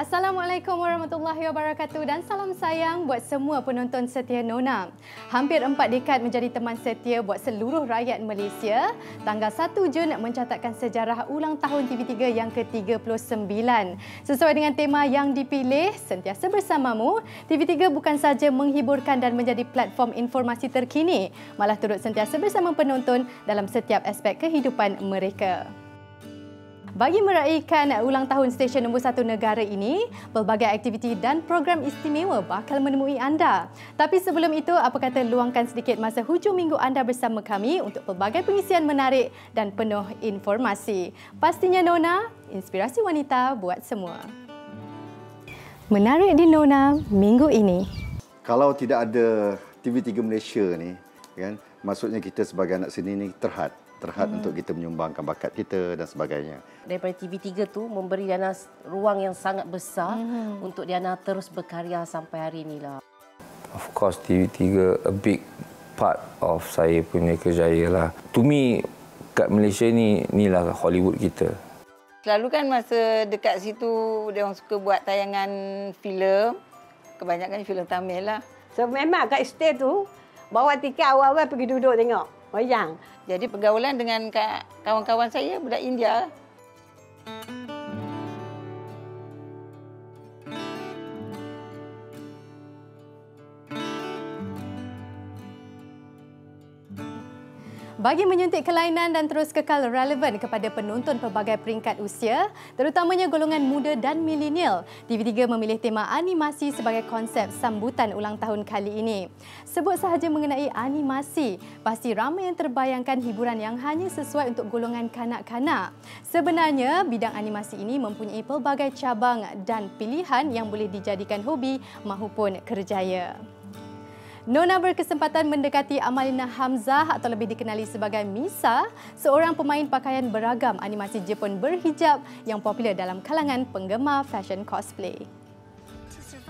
Assalamualaikum warahmatullahi wabarakatuh dan salam sayang buat semua penonton setia Nona. Hampir 4 dekad menjadi teman setia buat seluruh rakyat Malaysia. Tanggal 1 Jun mencatatkan sejarah ulang tahun TV3 yang ke-39. Sesuai dengan tema yang dipilih, sentiasa bersamamu, TV3 bukan sahaja menghiburkan dan menjadi platform informasi terkini, malah turut sentiasa bersama penonton dalam setiap aspek kehidupan mereka. Bagi meraihkan ulang tahun stesen nombor 1 negara ini, pelbagai aktiviti dan program istimewa bakal menemui anda. Tapi sebelum itu, apa kata luangkan sedikit masa hujung minggu anda bersama kami untuk pelbagai pengisian menarik dan penuh informasi. Pastinya Nona, inspirasi wanita buat semua. Menarik di Nona minggu ini. Kalau tidak ada TV3 Malaysia ni, kan, maksudnya kita sebagai anak seni ni terhad untuk kita menyumbangkan bakat kita dan sebagainya. Daripada TV3 tu memberi Diana ruang yang sangat besar untuk Diana terus berkarya sampai hari inilah. Of course TV3 a big part of saya punya kerjaya lah. To me kat Malaysia ni inilah Hollywood kita. Selalu kan masa dekat situ dia orang suka buat tayangan filem. Kebanyakan filem Tamil lah. So memang kat stay tu bawa tiket awal-awal pergi duduk tengok wayang. Jadi pergaulan dengan kawan-kawan saya budak India. Bagi menyuntik kelainan dan terus kekal relevan kepada penonton pelbagai peringkat usia, terutamanya golongan muda dan milenial, TV3 memilih tema animasi sebagai konsep sambutan ulang tahun kali ini. Sebut sahaja mengenai animasi, pasti ramai yang terbayangkan hiburan yang hanya sesuai untuk golongan kanak-kanak. Sebenarnya, bidang animasi ini mempunyai pelbagai cabang dan pilihan yang boleh dijadikan hobi mahupun kerjaya. Nona berkesempatan mendekati Amalina Hamzah atau lebih dikenali sebagai Misa, seorang pemain pakaian beragam animasi Jepun berhijab yang popular dalam kalangan penggemar fashion cosplay.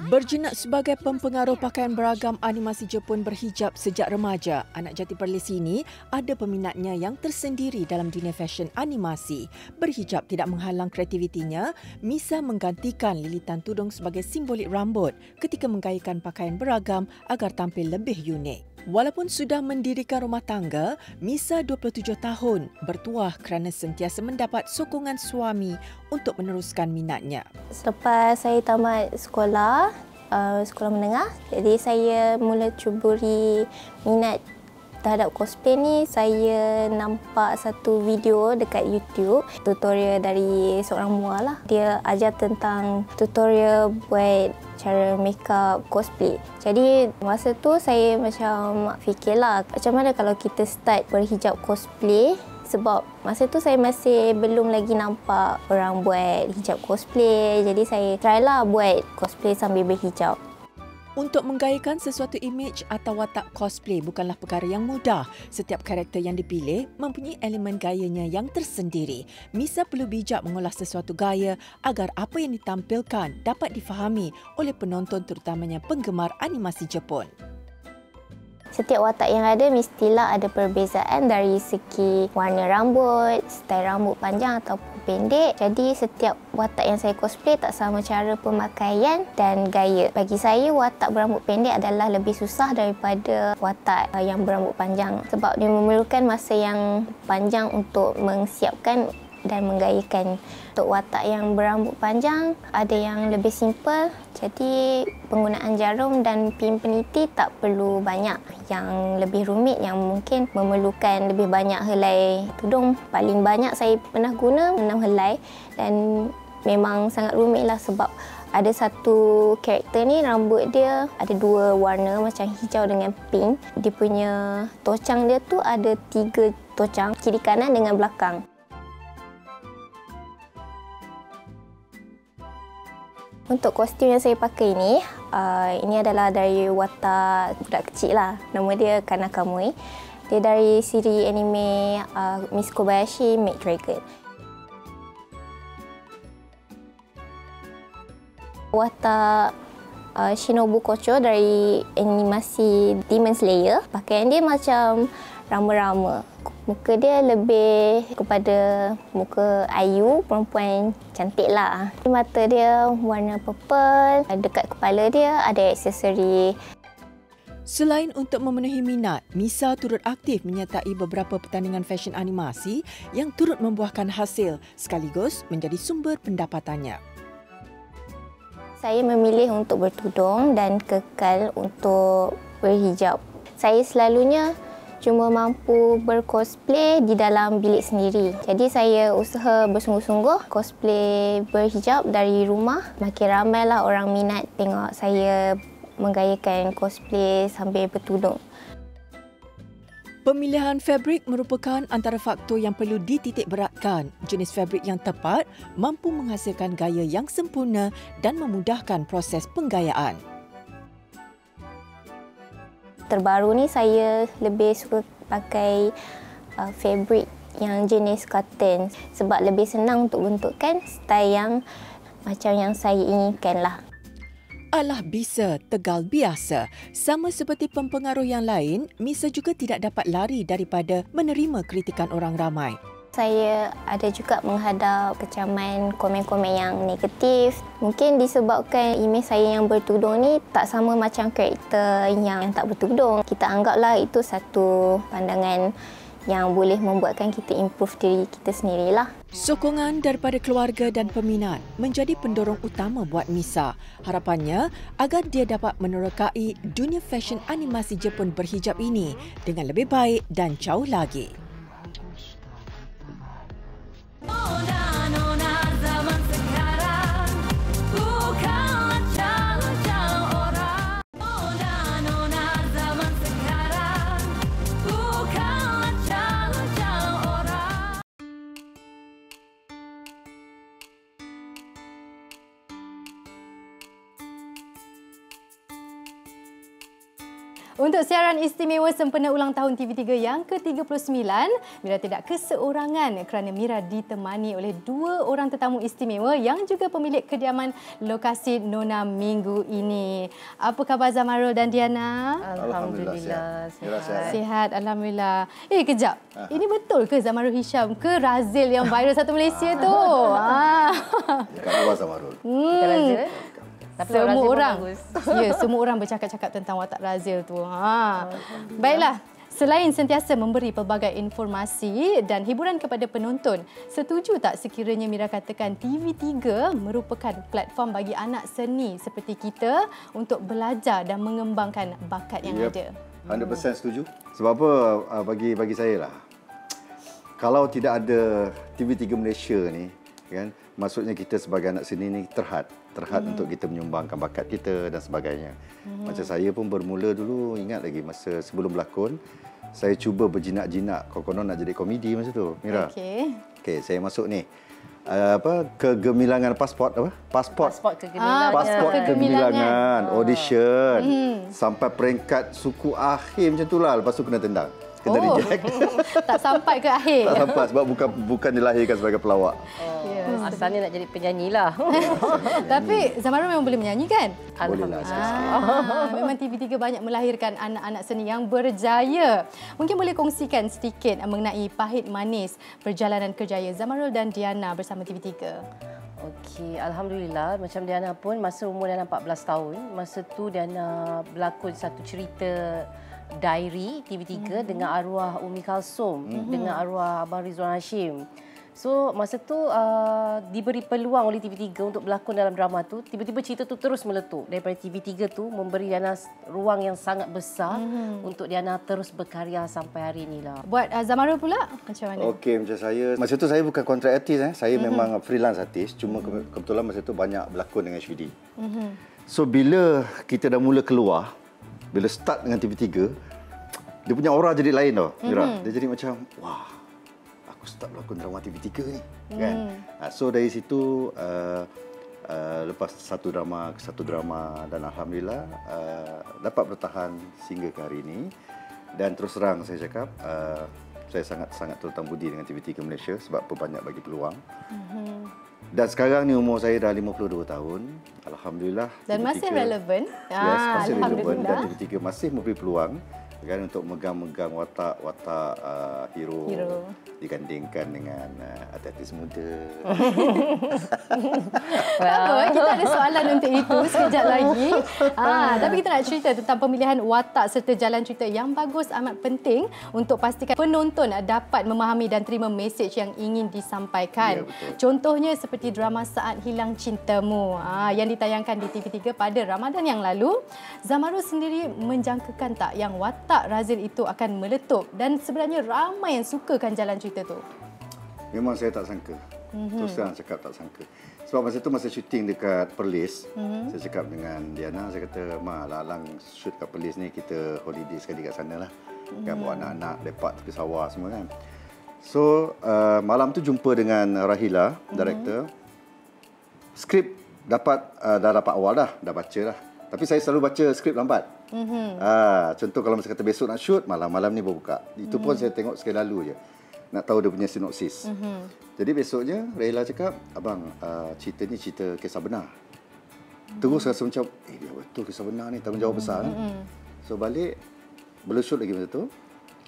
Berjinak sebagai pempengaruh pakaian beragam animasi Jepun berhijab sejak remaja, anak jati Perlis ini ada peminatnya yang tersendiri dalam dunia fashion animasi. Berhijab tidak menghalang kreativitinya, Misa menggantikan lilitan tudung sebagai simbolik rambut ketika menggayakan pakaian beragam agar tampil lebih unik. Walaupun sudah mendirikan rumah tangga, Misa 27 tahun bertuah kerana sentiasa mendapat sokongan suami untuk meneruskan minatnya. Selepas saya tamat sekolah menengah, jadi saya mula cuburi minat terhadap cosplay ni. Saya nampak satu video dekat YouTube, tutorial dari seorang mua lah. Dia ajar tentang tutorial buat cara make up cosplay. Jadi masa tu saya macam fikirlah macam mana kalau kita start berhijab cosplay, sebab masa tu saya masih belum lagi nampak orang buat hijab cosplay. Jadi saya try lah buat cosplay sambil berhijab. Untuk menggayakan sesuatu imej atau watak cosplay bukanlah perkara yang mudah. Setiap karakter yang dipilih mempunyai elemen gayanya yang tersendiri. Misa perlu bijak mengolah sesuatu gaya agar apa yang ditampilkan dapat difahami oleh penonton terutamanya penggemar animasi Jepun. Setiap watak yang ada mestilah ada perbezaan dari segi warna rambut, style rambut panjang ataupun pendek. Jadi setiap watak yang saya cosplay tak sama cara pemakaian dan gaya. Bagi saya, watak berambut pendek adalah lebih susah daripada watak yang berambut panjang. Sebab dia memerlukan masa yang panjang untuk menyiapkan dan menggayakan. Untuk watak yang berambut panjang, ada yang lebih simple. Jadi penggunaan jarum dan pin peniti tak perlu banyak. Yang lebih rumit yang mungkin memerlukan lebih banyak helai tudung. Paling banyak saya pernah guna 6 helai dan memang sangat rumit lah sebab ada satu karakter ni rambut dia ada 2 warna macam hijau dengan pink. Dia punya tocang dia tu ada 3 tocang, kiri kanan dengan belakang. Untuk kostum yang saya pakai ini adalah dari watak budak kecil lah. Nama dia Kana Kamui. Dia dari siri anime Miss Kobayashi Maid Dragon. Watak Shinobu Kocho dari animasi Demon Slayer. Pakaian dia macam rama-rama. Muka dia lebih kepada muka Ayu, perempuan cantik lah. Mata dia warna purple, dekat kepala dia ada aksesori. Selain untuk memenuhi minat, Misa turut aktif menyertai beberapa pertandingan fashion animasi yang turut membuahkan hasil sekaligus menjadi sumber pendapatannya. Saya memilih untuk bertudung dan kekal untuk berhijab. Saya selalunya cuma mampu bercosplay di dalam bilik sendiri. Jadi saya usaha bersungguh-sungguh cosplay berhijab dari rumah. Makin ramailah orang minat tengok saya menggayakan cosplay sambil bertudung. Pemilihan fabrik merupakan antara faktor yang perlu dititik beratkan. Jenis fabrik yang tepat mampu menghasilkan gaya yang sempurna dan memudahkan proses penggayaan. Terbaru ni saya lebih suka pakai fabric yang jenis cotton sebab lebih senang untuk bentukkan style yang macam yang saya inginkan lah. Alah bisa, tegal biasa. Sama seperti pempengaruh yang lain, Misa juga tidak dapat lari daripada menerima kritikan orang ramai. Saya ada juga menghadap kecaman komen-komen yang negatif. Mungkin disebabkan imej saya yang bertudung ni tak sama macam karakter yang tak bertudung. Kita anggaplah itu satu pandangan yang boleh membuatkan kita improve diri kita sendirilah. Sokongan daripada keluarga dan peminat menjadi pendorong utama buat Misa. Harapannya agar dia dapat menerokai dunia fashion animasi Jepun berhijab ini dengan lebih baik dan jauh lagi. Untuk siaran istimewa sempena ulang tahun TV3 yang ke-39, Mira tidak keseorangan kerana Mira ditemani oleh dua orang tetamu istimewa yang juga pemilik kediaman lokasi Nona minggu ini. Apa khabar Zamarul dan Diana? Alhamdulillah. Sihat, Alhamdulillah. Kejap. Ini betul ke Zamarul Hisham ke Razil yang viral satu Malaysia tu? Kat luar Zamarul. Razil. Tapi Semua orang, semua orang bercakap-cakap tentang watak Razil tu. Baiklah, selain sentiasa memberi pelbagai informasi dan hiburan kepada penonton, setuju tak sekiranya Mira katakan TV3 merupakan platform bagi anak seni seperti kita untuk belajar dan mengembangkan bakat yang ada? 100% setuju. Sebab apa? Bagi saya lah, kalau tidak ada TV3 Malaysia ni, kan, maksudnya kita sebagai anak seni ni terhad untuk kita menyumbangkan bakat kita dan sebagainya. Macam saya pun bermula dulu, ingat lagi masa sebelum berlakon, saya cuba berjinak-jinak konon nak jadi komedi masa tu, Mira. Okey, saya masuk ni. Kegemilangan pasport kegemilangan audition sampai peringkat suku akhir macam itulah, lepas tu kena tendang. Kena reject. Tak sampai ke akhir. Tak sampai sebab bukan dilahirkan sebagai pelawak. Asalnya nak jadi penyanyi lah. Tapi Zamarul memang boleh menyanyi kan? Alhamdulillah. Memang TV3 banyak melahirkan anak-anak seni yang berjaya. Mungkin boleh kongsikan sedikit mengenai pahit manis perjalanan kerjaya Zamarul dan Diana bersama TV3. Okey, Alhamdulillah. Macam Diana pun masa umur Diana 14 tahun, masa tu Diana berlakon satu cerita diary TV3 dengan arwah Umi Kalsum, dengan arwah Abang Rizwan Hashim. So masa tu diberi peluang oleh TV3 untuk berlakon dalam drama tu. Tiba-tiba cerita tu terus meletup. Daripada TV3 tu memberi Diana ruang yang sangat besar untuk Diana terus berkarya sampai hari inilah. Buat Zamarul pula macam mana? Okey, macam saya. Masa tu saya bukan kontrak artis. Saya memang freelance artis. Cuma kebetulan masa tu banyak berlakon dengan HVD. So bila kita dah mula keluar, bila start dengan TV3, dia punya aura jadi lain tau, Mira. Dia jadi macam, wah, aku start berlakon drama TV3 ni. Kan? So dari situ, lepas satu drama ke satu drama, dan Alhamdulillah dapat bertahan sehingga ke hari ini. Dan terus terang saya cakap, saya sangat-sangat terutang budi dengan TV3 Malaysia sebab banyak bagi peluang. Dan sekarang ni umur saya dah 52 tahun. Alhamdulillah. Dan TV3, masih relevan. Yes, masih relevan dan TV3 masih memberi peluang kan, untuk megang-megang watak-watak hero digandingkan dengan artis muda. Kita ada soalan untuk itu sekejap lagi. Tapi kita nak cerita tentang pemilihan watak serta jalan cerita yang bagus amat penting untuk pastikan penonton dapat memahami dan terima mesej yang ingin disampaikan. Contohnya seperti drama Saat Hilang Cintamu yang ditayangkan di TV3 pada Ramadan yang lalu. Zamarul sendiri menjangkakan tak yang watak Razil itu akan meletup, dan sebenarnya ramai yang sukakan jalan cerita tu? Memang saya tak sangka. Terus terang cakap tak sangka. Sebab masa tu masa syuting dekat Perlis, saya cakap dengan Diana, saya kata, "Ma, lalang shoot kat Perlis ni, kita holiday sekali kat sana lah. Kan bawa anak-anak lepak ke sawah semua kan." So, malam tu jumpa dengan Rahila, director. Skrip dah dapat awal dah baca dah. Tapi saya selalu baca skrip lambat. Contoh kalau masa kata besok nak shoot, malam-malam ni baru buka. Itu pun saya tengok sekali lalu je. Nak tahu dia punya sinopsis. Jadi besoknya Rahila cakap, "Abang, cerita ni cerita kisah benar." Terus rasa macam, dia betul kisah benar ni, tanggungjawab besar. So balik, belum shoot lagi masa tu.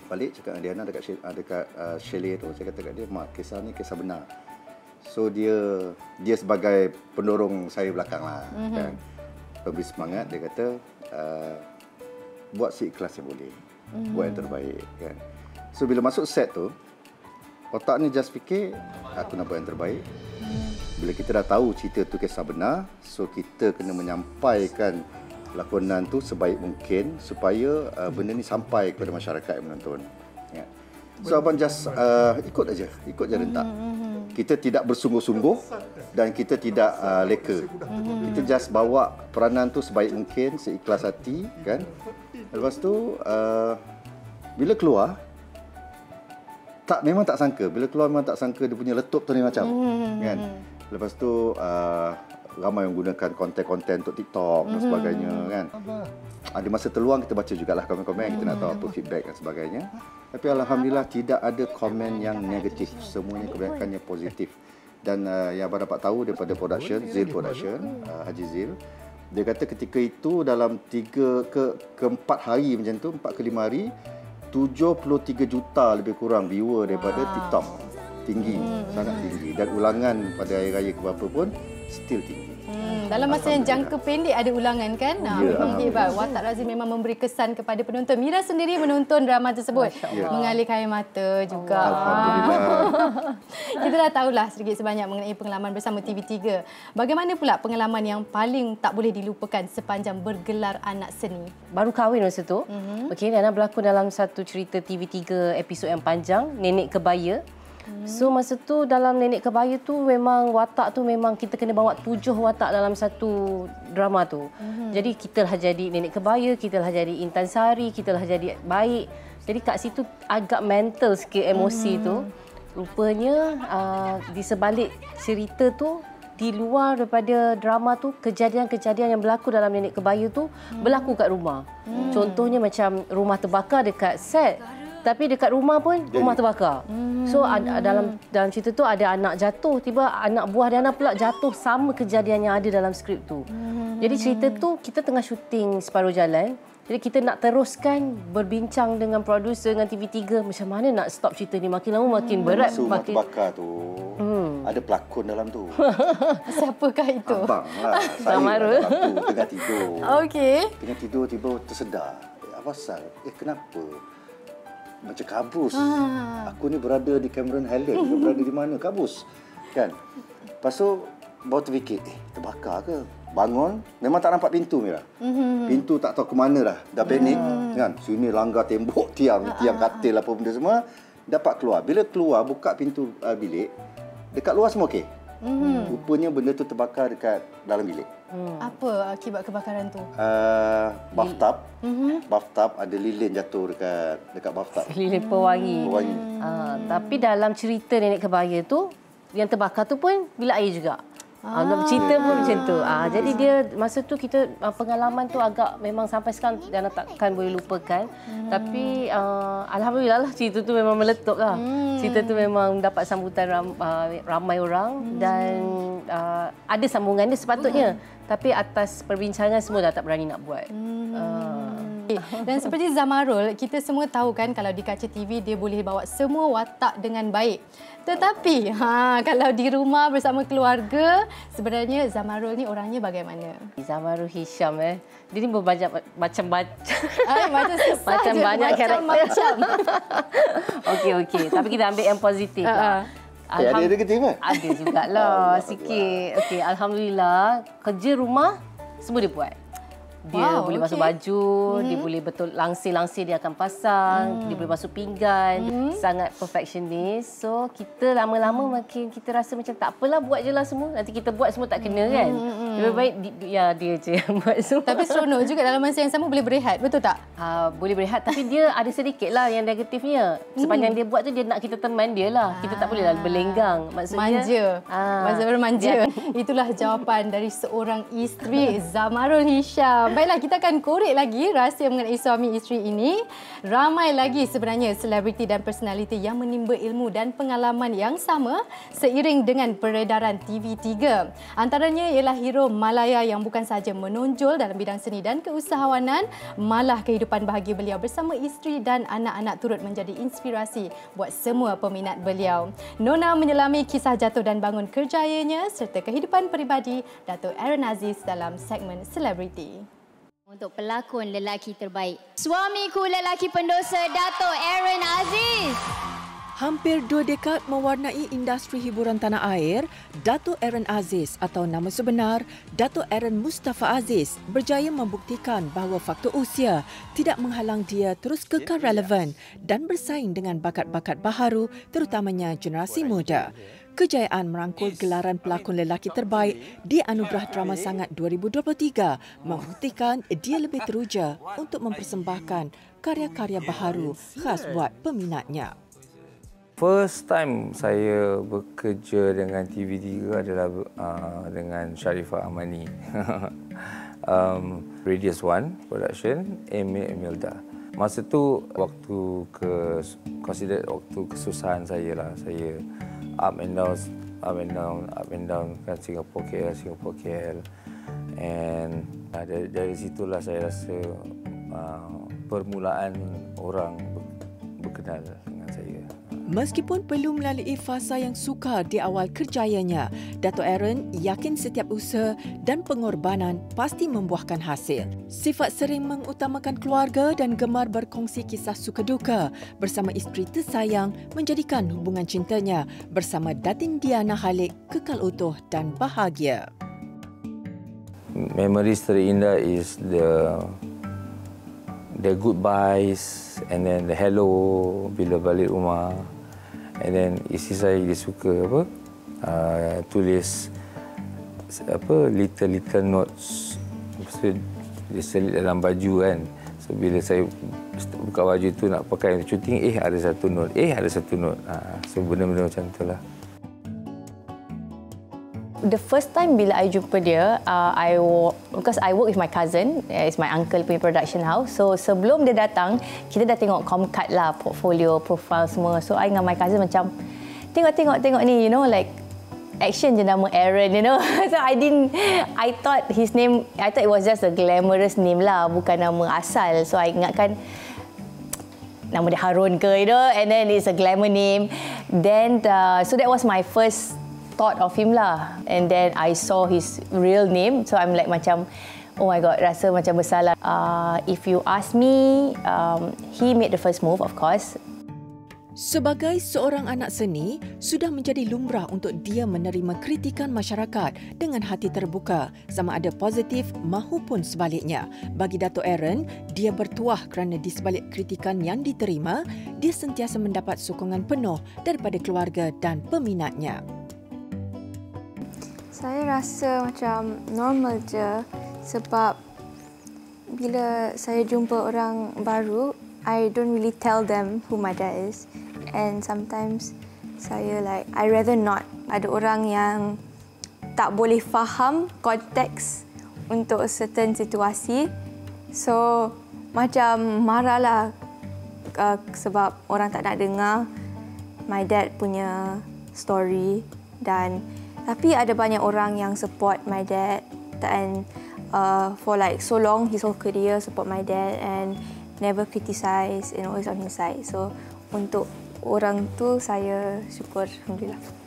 Balik cakap dengan Diana dekat chalet tu. Saya kata kat dia, "Mak, kisah ni kisah benar." So dia sebagai pendorong saya belakang lah. Kan? Lebih semangat, dia kata, buat seikhlas yang boleh. Buat yang terbaik. Kan? So bila masuk set tu, otak ni just fikir, aku nak buat yang terbaik. Bila kita dah tahu cerita tu kisah benar, so kita kena menyampaikan lakonan tu sebaik mungkin supaya benda ni sampai kepada masyarakat yang menonton. Ya. So abang just ikut je rentak. Kita tidak bersungguh-sungguh dan kita tidak leka. Kita just bawa peranan tu sebaik mungkin, seikhlas hati, kan. Lepas tu bila keluar, memang tak sangka. Bila keluar memang tak sangka dia punya letup tu ni macam, kan. Lepas tu ramai yang gunakan konten-konten untuk TikTok dan sebagainya, kan. Ada masa terluang kita baca jugalah komen-komen, kita nak tahu apa feedback dan sebagainya. Tapi alhamdulillah tidak ada komen yang negatif, semuanya kebanyakannya positif. Dan yang abang dapat tahu daripada production, Zil Production, Haji Zil, dia kata ketika itu dalam 3 ke 4 hari macam tu, 4 ke 5 hari, 73 juta lebih kurang viewer daripada TikTok. Tinggi, sangat tinggi. Dan ulangan pada hari raya keberapa pun still tinggi. Dalam masa yang jangka pendek ada ulangan, kan? Hebat. Watak Razil memang memberi kesan kepada penonton. Mira sendiri menonton drama tersebut, mengalirkan air mata juga. Alhamdulillah. Kita dah tahulah sedikit sebanyak mengenai pengalaman bersama TV3. Bagaimana pula pengalaman yang paling tak boleh dilupakan sepanjang bergelar anak seni? Baru kahwin masa tu. Okey, Diana berlakon dalam satu cerita TV3 episod yang panjang, Nenek Kebaya. So masa tu dalam Nenek Kebaya tu memang watak tu memang kita kena bawa 7 watak dalam satu drama tu. Jadi kita lah jadi Nenek Kebaya, kita lah jadi Intan Sari, kita lah jadi Baik. Jadi kat situ agak mental sikit emosi tu. Rupanya di sebalik cerita tu, di luar daripada drama tu, kejadian-kejadian yang berlaku dalam Nenek Kebaya tu berlaku kat rumah. Contohnya macam rumah terbakar dekat set. Tapi dekat rumah pun rumah terbakar. So dalam cerita tu ada anak jatuh, tiba anak buah Diana pula jatuh, sama kejadian yang ada dalam skrip tu. Jadi cerita tu kita tengah syuting separuh jalan. Jadi kita nak teruskan berbincang dengan produser, dengan TV3 macam mana nak stop cerita ni, makin lama makin berat. Rumah terbakar tu ada pelakon dalam tu. Siapakah itu? Abang lah. Saya dalam tu tengah tidur. Okey. Tengah tidur tiba tersedar. Apa pasal? Kenapa? Macam kabus. Aku ni berada di Cameron Highland, berada di mana? Kabus. Kan? Lepas tu baru terfikir, terbakar ke? Bangun, memang tak nampak pintu, Mira. Pintu tak tahu ke mana dah. Dah panik. Kan? Sini langgar tembok, tiang katil apa benda semua. Dapat keluar. Bila keluar, buka pintu bilik, dekat luar semua okey. Rupanya benda tu terbakar dekat dalam bilik. Apa akibat kebakaran tu? Bathtub ada lilin jatuh dekat bathtub. Lilin pewangi. Tapi dalam cerita Nenek Kebaya tu, yang terbakar tu pun bilik air juga. Cerita pun macam tu. Jadi dia masa tu kita pengalaman tu agak memang sampai sekarang Diana takkan boleh lupakan. Tapi alhamdulillah lah cerita tu memang meletup lah. Cerita tu memang dapat sambutan ramai orang dan ada sambungan dia sepatutnya. Tapi atas perbincangan semua dah tak berani nak buat. Dan seperti Zamarul, kita semua tahu kan kalau di kaca TV dia boleh bawa semua watak dengan baik. Tetapi kalau di rumah bersama keluarga, sebenarnya Zamarul ni orangnya bagaimana? Zamarul Hisham dia ni berbanyak macam-macam. Macam banyak karakter. Okey. Tapi kita ambil yang positif lah. Ada negatif kan? Ada jugalah sikit. Okey, alhamdulillah kerja rumah semua dia buat. Dia boleh basuh baju, dia boleh betul langsir-langsir dia akan pasang, dia boleh basuh pinggan, sangat perfectionist. So kita lama-lama makin kita rasa macam tak apalah, buat je lah semua. Nanti kita buat semua tak kena kan. Lebih baik dia je yang buat semua. Tapi seronok juga dalam masa yang sama boleh berehat, betul tak? Boleh berehat, tapi dia ada sedikit lah yang negatifnya. Sepanjang dia buat tu dia nak kita teman dia lah. Kita tak boleh lah berlenggang. Maksudnya manja. Manja. Itulah jawapan dari seorang isteri, Zamarul Hisham. Baiklah, kita akan korek lagi rahsia mengenai suami isteri ini. Ramai lagi sebenarnya selebriti dan personaliti yang menimba ilmu dan pengalaman yang sama seiring dengan peredaran TV3. Antaranya ialah hero Malaya yang bukan sahaja menonjol dalam bidang seni dan keusahawanan, malah kehidupan bahagia beliau bersama isteri dan anak-anak turut menjadi inspirasi buat semua peminat beliau. Nona menyelami kisah jatuh dan bangun kerjayanya serta kehidupan peribadi Dato' Aaron Aziz dalam segmen Selebriti. Untuk pelakon lelaki terbaik, suamiku lelaki pendosa Dato' Aaron Aziz. Hampir 2 dekad mewarnai industri hiburan tanah air, Dato' Aaron Aziz atau nama sebenar Dato' Aaron Mustafa Aziz berjaya membuktikan bahawa faktor usia tidak menghalang dia terus kekal relevan dan bersaing dengan bakat-bakat baharu terutamanya generasi muda. Kejayaan merangkul gelaran pelakon lelaki terbaik di Anugerah Drama Sangat 2023 membuktikan dia lebih teruja untuk mempersembahkan karya-karya baharu khas buat peminatnya. First time saya bekerja dengan TV3 adalah dengan Sharifah Amani. Radius One Production, Emilda. Masa tu waktu kesusahan saya lah. Saya up and down kan Singapore KL. And dari situlah saya rasa permulaan orang berkenal dengan saya. Meskipun perlu melalui fasa yang sukar di awal kerjayanya, Dato' Aaron yakin setiap usaha dan pengorbanan pasti membuahkan hasil. Sifat sering mengutamakan keluarga dan gemar berkongsi kisah suka duka bersama isteri tersayang menjadikan hubungan cintanya bersama Datin Diana Halik kekal utuh dan bahagia. Memories terindah is the goodbyes and then the hello bila balik rumah. And then isteri saya dia suka tulis little notes. Dia selit dalam baju kan. So bila saya buka baju tu nak pakai untuk syuting, ada satu note. So benda-benda macam itulah. The first time bila I jumpa dia, because I work with my cousin, it's my uncle punya production house. So sebelum dia datang, kita dah tengok comcard lah, portfolio, profile semua. So I dengan my cousin macam tengok ni, you know, like action je nama Aaron, you know. So I thought it was just a glamorous name lah, bukan nama asal. So I ingatkan nama dia Harun ke, you know, and then it's a glamour name. Then so that was my first thought of him lah, and then I saw his real name, so I'm like macam, oh my god, rasa macam bersalah. If you ask me, he made the first move, of course. Sebagai seorang anak seni, sudah menjadi lumrah untuk dia menerima kritikan masyarakat dengan hati terbuka, sama ada positif mahupun sebaliknya. Bagi Dato' Aaron, dia bertuah kerana di sebalik kritikan yang diterima, dia sentiasa mendapat sokongan penuh daripada keluarga dan peminatnya. Saya rasa macam normal je sebab bila saya jumpa orang baru, I don't really tell them who my dad is. And sometimes I rather not. Ada orang yang tak boleh faham konteks untuk certain situasi. So macam marahlah sebab orang tak nak dengar my dad punya story. Tapi ada banyak orang yang support my dad dan for like so long, his whole career, support my dad and never criticize and always on his side. So untuk orang tu saya syukur, alhamdulillah.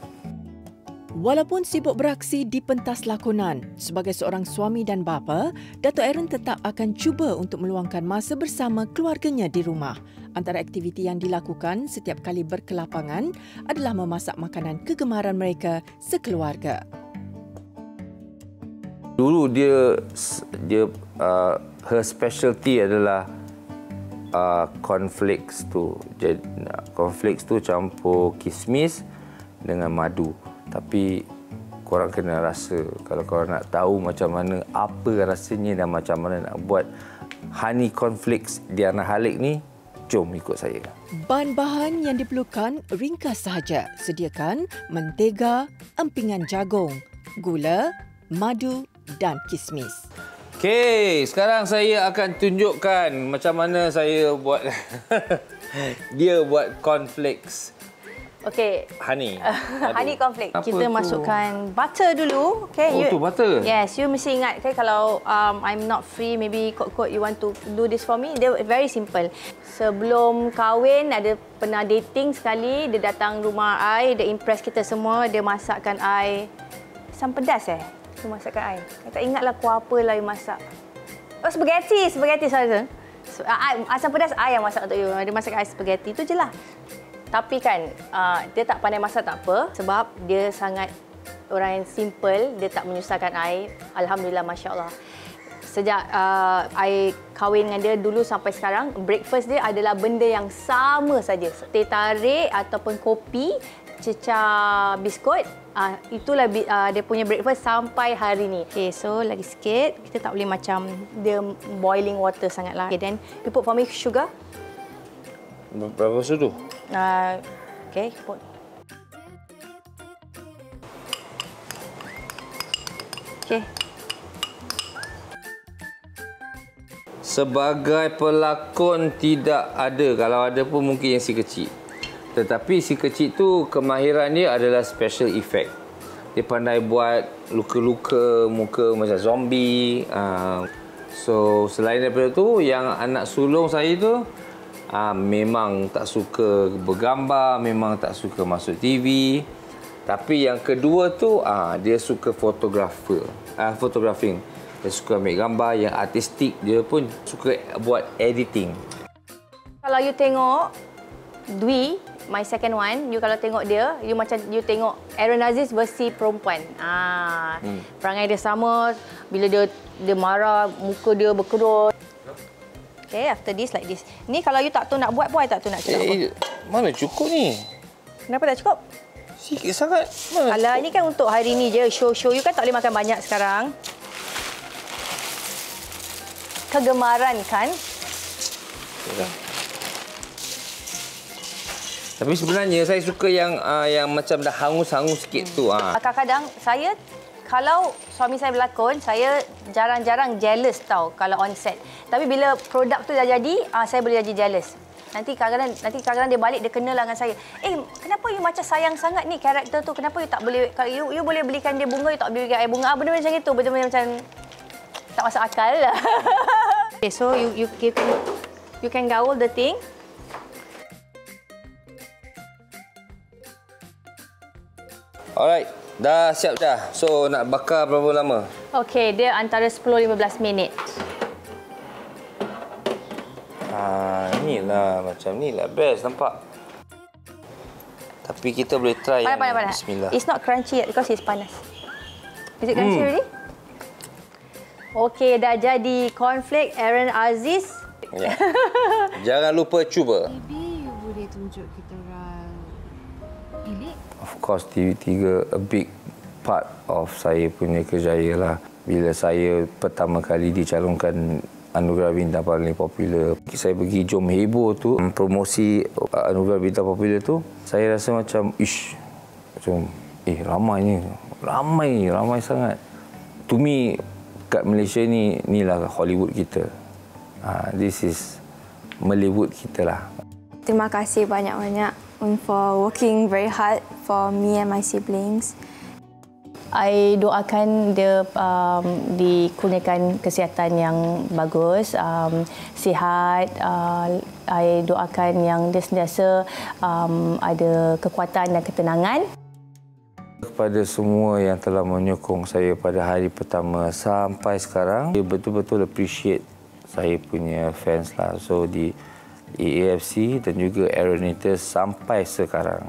Walaupun sibuk beraksi di pentas lakonan, sebagai seorang suami dan bapa, Dato' Aaron tetap akan cuba untuk meluangkan masa bersama keluarganya di rumah. Antara aktiviti yang dilakukan setiap kali berkelapangan adalah memasak makanan kegemaran mereka sekeluarga. Dulu her specialty adalah cornflakes tu. Jadi cornflakes tu campur kismis dengan madu. Tapi korang kena rasa, kalau korang nak tahu macam mana apa rasanya dan macam mana nak buat honey cornflakes Diana Halik ni, jom ikut saya. Bahan-bahan yang diperlukan ringkas sahaja. Sediakan mentega, empingan jagung, gula, madu dan kismis. Okey, sekarang saya akan tunjukkan macam mana saya buat dia buat cornflakes. Okey. Honey. Honey cornflakes. Kita tu? masukkan butter dulu. Okay, tu butter? Yes, you mesti ingat. Okay, kalau I'm not free, maybe Kok you want to do this for me. Dia very simple. Sebelum kahwin, ada pernah dating sekali. Dia datang rumah I, dia impress kita semua. Dia masakkan I asam pedas Dia masakkan I. I tak ingatlah kuah apa lah you masak. Oh, spaghetti saja. Asam pedas I yang masak untuk you. Dia masakkan I spaghetti. Itu je lah. Tapi kan, dia tak pandai masak tak apa sebab dia sangat orang yang simple, dia tak menyusahkan I. Alhamdulillah, Masya Allah. Sejak I kahwin dengan dia dulu sampai sekarang, breakfast dia adalah benda yang sama saja. Teh tarik ataupun kopi, cecah biskut, itulah dia punya breakfast sampai hari ni. Okay, so lagi sikit, kita tak boleh macam dia boiling water sangatlah. Okay, then you put for me sugar. Berapa sudu? Okay, put. Okay. Sebagai pelakon tidak ada. Kalau ada pun mungkin yang si kecil. Tetapi si kecil tu kemahiran dia adalah special effect. Dia pandai buat luka-luka muka macam zombie. So selain daripada tu, yang anak sulung saya tu memang tak suka bergambar, memang tak suka masuk TV. Tapi yang kedua tu, dia suka photographing. Dia suka ambil gambar yang artistik, dia pun suka buat editing. Kalau you tengok Dwi, my second one, you kalau tengok dia, you macam you tengok Aaron Aziz versi perempuan. Perangai dia sama, bila dia marah, muka dia berkerut. Okay, after this, like this. Ni kalau you tak tahu nak buat pun, I tak tahu nak cakap apa. Mana cukup ni? Kenapa tak cukup? Sikit sangat. Alah, ini kan untuk hari ni je. Show. You kan tak boleh makan banyak sekarang. Kegemaran kan? Ya. Tapi sebenarnya saya suka yang macam dah hangus-hangus sikit tu. Kadang-kadang saya, kalau suami saya berlakon, saya jarang-jarang jealous tau kalau on set. Tapi bila produk tu dah jadi, saya boleh jadi jealous. Nanti kadang-kadang dia balik, dia kenalah dengan saya. Kenapa you macam sayang sangat ni karakter tu? Kenapa you tak boleh, kalau you boleh belikan dia bunga, you tak boleh belikan saya bunga? Benda macam itu, benda-benda macam tak masuk akal lah. Okay, so you can gaul the thing. Alright. Dah siap dah. So, nak bakar berapa lama? Okey, dia antara 10-15 minit. Inilah, macam ni lah. Best, nampak? Tapi kita boleh try Panas. Bismillah. It's not crunchy yet because it's panas. Is it crunchy already? Okey, dah jadi cornflake Aaron Aziz. Ya. Jangan lupa cuba. Maybe you boleh tunjuk kita orang bilik. Of course, TV3 a big part of saya punya kerjaya lah. Bila saya pertama kali dicalonkan Anugerah Bintang paling popular, saya pergi Jom Heboh tu, promosi Anugerah Bintang popular tu, saya rasa macam, ramai sangat. To me, kat Malaysia ni, inilah Hollywood kita. This is Mollywood kita lah. Terima kasih banyak-banyak for working very hard for me and my siblings. I doakan dia dikurniakan kesihatan yang bagus, sihat. I doakan yang dia sentiasa ada kekuatan dan ketenangan. Kepada semua yang telah menyokong saya pada hari pertama sampai sekarang, dia betul-betul appreciate saya punya fans lah. So di AAFC dan juga Aaron sampai sekarang.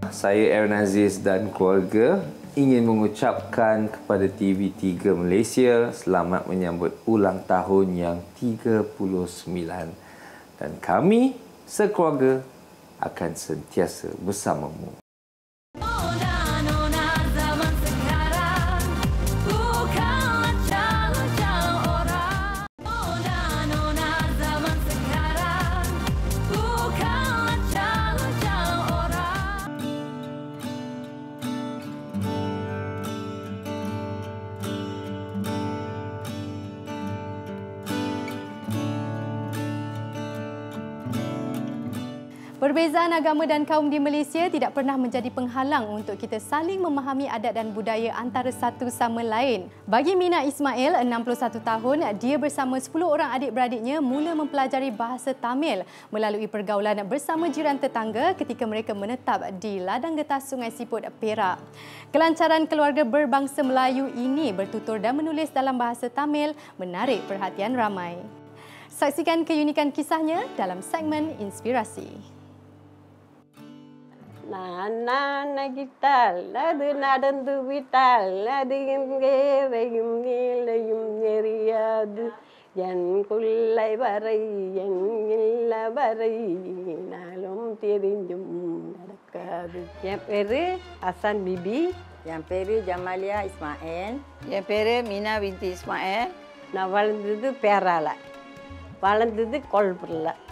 Saya Aaron Aziz dan keluarga ingin mengucapkan kepada TV3 Malaysia selamat menyambut ulang tahun yang 39. Dan kami sekeluarga akan sentiasa bersamamu. Perbezaan agama dan kaum di Malaysia tidak pernah menjadi penghalang untuk kita saling memahami adat dan budaya antara satu sama lain. Bagi Mina Ismail, 61 tahun, dia bersama 10 orang adik-beradiknya mula mempelajari bahasa Tamil melalui pergaulan bersama jiran tetangga ketika mereka menetap di ladang getah Sungai Siput, Perak. Kelancaran keluarga berbangsa Melayu ini bertutur dan menulis dalam bahasa Tamil menarik perhatian ramai. Saksikan keunikan kisahnya dalam segmen Inspirasi. Nana gital, ladu nadandu vital, ladu yum nyeriadu, yan kulai barai, yan illa barai, nalum tirinjum nadakadu. Yang peru Hasan Bibi, yang peru Jamalia Ismail, yang peru Mina binti Ismail. Nah walandu Perala, walandu Kolperla.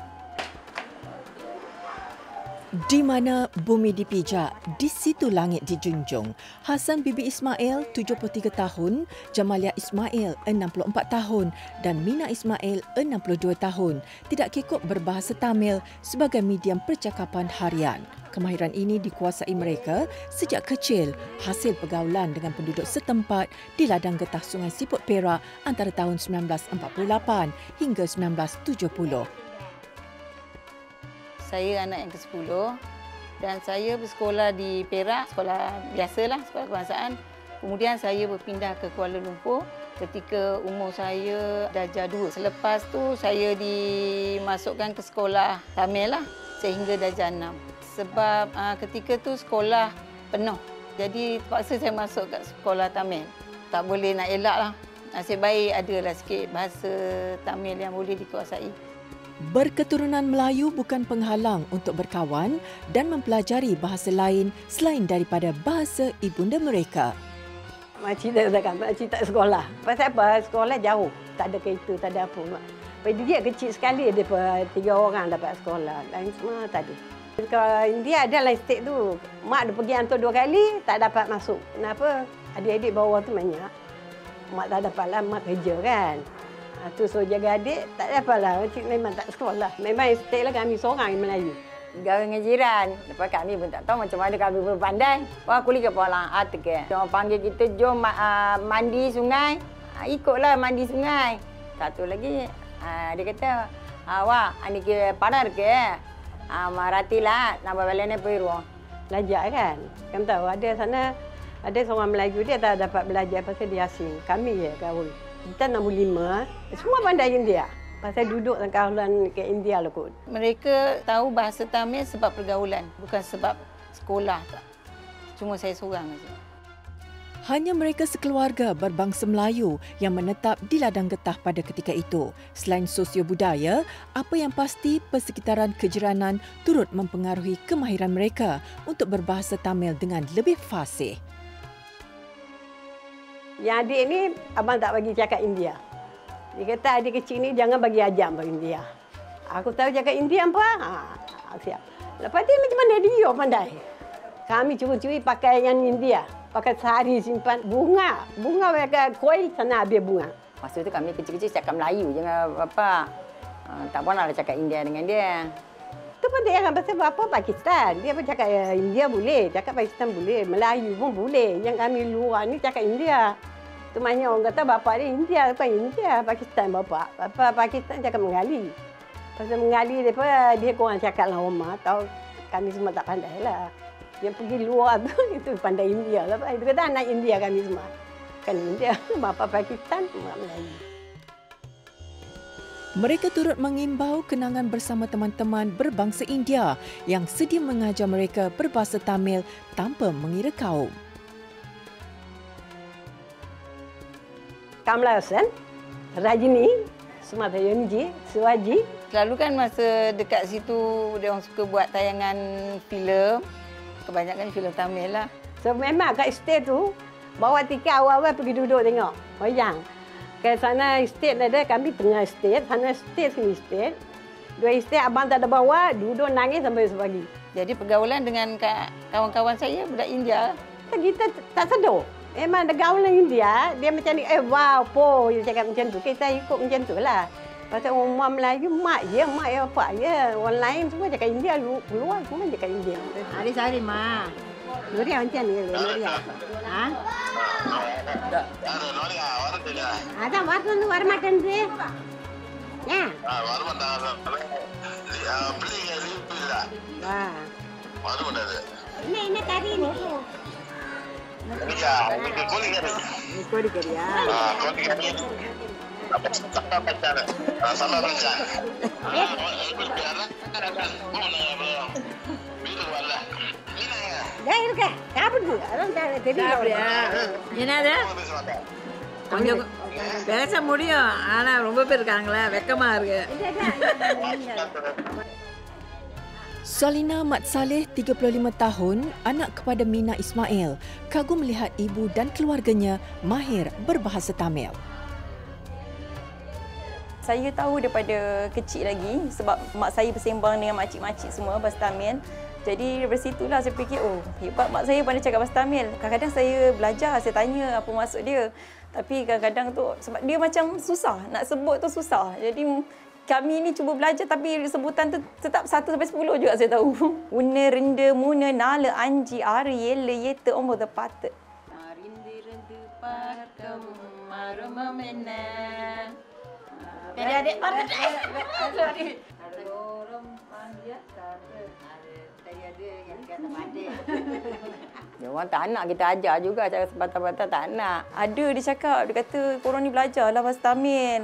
Di mana bumi dipijak, di situ langit dijunjung. Hasan Bibi Ismail, 73 tahun, Jamalia Ismail, 64 tahun dan Mina Ismail, 62 tahun, tidak kekok berbahasa Tamil sebagai medium percakapan harian. Kemahiran ini dikuasai mereka sejak kecil, hasil pergaulan dengan penduduk setempat di ladang getah Sungai Siput, Perak antara tahun 1948 hingga 1970. Saya anak yang ke-10 dan saya bersekolah di Perak, sekolah biasalah, sekolah kebangsaan. Kemudian saya berpindah ke Kuala Lumpur ketika umur saya darjah 2. Selepas tu saya dimasukkan ke sekolah Tamil lah sehingga darjah 6. Sebab ketika tu sekolah penuh. Jadi terpaksa saya masuk ke sekolah Tamil. Tak boleh nak elak lah. Nasib baik adalah sikit bahasa Tamil yang boleh dikuasai. Berketurunan Melayu bukan penghalang untuk berkawan dan mempelajari bahasa lain selain daripada bahasa ibunda mereka. Makcik tak sekolah. Pasal apa? Sekolah jauh. Tak ada kereta, tak ada apa. Dia kecil sekali, ada 3 orang dapat sekolah. Lain semua tak ada. Kalau India ada lain state tu. Mak dia pergi hantar 2 kali, tak dapat masuk. Kenapa? Adik-adik bawah tu banyak. Mak tak dapatlah, mak kerja kan. Tu so jaga adik, tak dapatlah. Cik memang tak sekolah. Memang stay lah kami seorang yang Melayu. Gaul dengan jiran. Lepas kami pun tak tahu macam mana kami berpandai. Wah, kulit kepala ke. Orang panggil kita, jom mandi sungai. Ikutlah mandi sungai. Satu lagi, dia kata, wah, ini ke panar ke? Maratilah, nama balanya pergi. Belajar kan? Kamu tahu, ada sana, ada seorang Melayu, dia tak dapat belajar pasal dia asing. Kami ya gaul. Kita 65, semua pandai India. Pasal duduk dalam kawalan ke India lah kot. Mereka tahu bahasa Tamil sebab pergaulan, bukan sebab sekolah. Cuma saya seorang saja. Hanya mereka sekeluarga berbangsa Melayu yang menetap di ladang getah pada ketika itu. Selain sosio-budaya, apa yang pasti persekitaran kejiranan turut mempengaruhi kemahiran mereka untuk berbahasa Tamil dengan lebih fasih. Yang adik ni, abang tak bagi cakap India. Dia kata adik kecil ni jangan bagi ajar bahasa India. Aku tahu cakap India apa? Siap. Lepas tu macam mana dia pandai? Kami curi-curi pakai yang India. Pakai sari simpan bunga. Bunga pakai koil sana habis bunga. Masa tu kami kecil-kecil cakap Melayu. Jangan apa. Tak pernah cakap India dengan dia. Tu pun dia yang pasal apa Pakistan. Dia pun cakap India boleh, cakap Pakistan boleh, Melayu pun boleh. Yang kami luar ni cakap India. Tu maknanya orang kata bapa dia India, bukan India, Pakistan bapa. Bapa Pakistan cakap Mengali. Pasal Mengali dia kurang cakap lah rumah, tahu kami semua tak pandai lah. Dia pergi luar tu, itu pandai India lah. Itu kata anak India kami semua. Kan India, bapa Pakistan, mak Melayu. Mereka turut mengimbau kenangan bersama teman-teman berbangsa India yang sedia mengajar mereka berbahasa Tamil tanpa mengira kaum. Kamala Hassan, Rajini, Sumata Yonji, Suwaji. Selalu kan masa dekat situ dia orang suka buat tayangan filem. Kebanyakan filem Tamil lah. So memang kat estate tu bawa tiket awal-awal pergi duduk tengok wayang. Ke sana estate ada, kami tengah estate, sana estate sini estate. Dua estate abang tak ada bawa, duduk nangis sampai sepagi. Jadi pergaulan dengan kawan-kawan saya budak India. Kita tak sedar. Memang ada gaulan India, dia macam ni, wow, po, dia cakap macam tu. Kita ikut macam tu lah. Pasal orang Melayu, mak ya, apa ya. Orang lain semua cakap India, luar semua cakap India. Hari-hari, Mak. Nuria macam ni, Nuria. Ha? Nuria, warna tidak. Ada warna makan tu. Ya. Warna tak. Beli lah. Wah. Warna ada. Ini kari ni. Ya, koli kari. Koli kari ya. Koli kari. Sama pacar. Sama pacar. Dah இருக்கா சாப்பிடுது அதான் தெரியும் என்னது கொஞ்சம் பேச முடியும் ஆனா ரொம்ப பேர் இருக்காங்களே வெக்கமா இருக்கு. Solina Mat Saleh, 35 tahun, anak kepada Mina Ismail, kagum melihat ibu dan keluarganya mahir berbahasa Tamil. Saya tahu daripada kecil lagi sebab mak saya bersembang dengan makcik-makcik semua bahasa Tamil. Jadi dari situlah saya fikir, oh hebat mak saya pandai cakap bahasa Tamil. Kadang-kadang saya belajar, saya tanya apa maksud dia. Tapi kadang-kadang tu sebab dia macam susah, nak sebut tu susah. Jadi kami ni cuba belajar tapi sebutan tu tetap 1 sampai 10 juga saya tahu. Una, renda, muna, nala, anji, ari, yela, yeta, ombo, tepata. Rindu parkam marumamena. Adik-adik pada. Dia orang tak nak kita ajar juga cara sepatah-patah tak nak. Ada dia cakap, dia kata korang ni belajarlah bahasa Tamil.